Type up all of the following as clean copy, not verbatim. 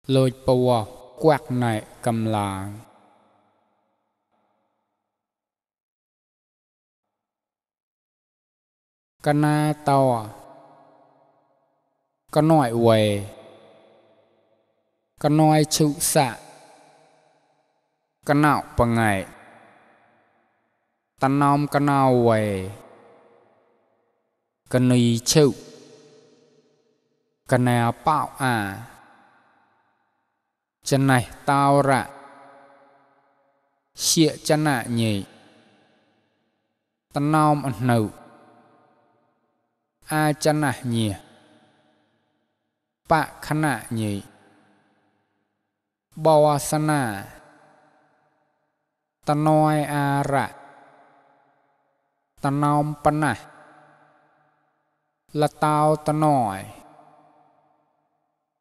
lôi bùa quạt này cầm làng cana to có nội quề có nội trụ xạ có nạo bằng ngày ta nôm có nào quề có nì trụ có nè bạo chân này tao rạ xịa chân nạ nhỉ ta nôm ẩn nụ chân nạ nhỉ bạ khả nạ nhỉ bò sa nạ ta nói rạ ta nôm bà nạ là tao ta nói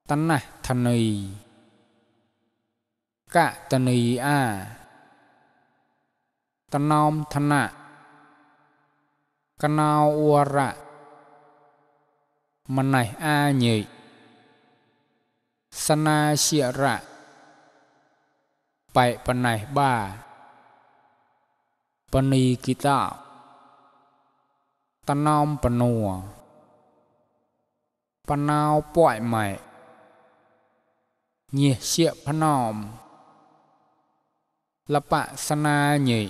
ta nạ thân nì cả ta nì ta nôm thân nạ ca nào ua rạ mà này nhỉ sana xịa rạ bậy bà này ba bà nì kỳ tạo ta nôm bà nùa bà nào bọi mày nhỉ xịa bà nòm là bạ sana nhỉ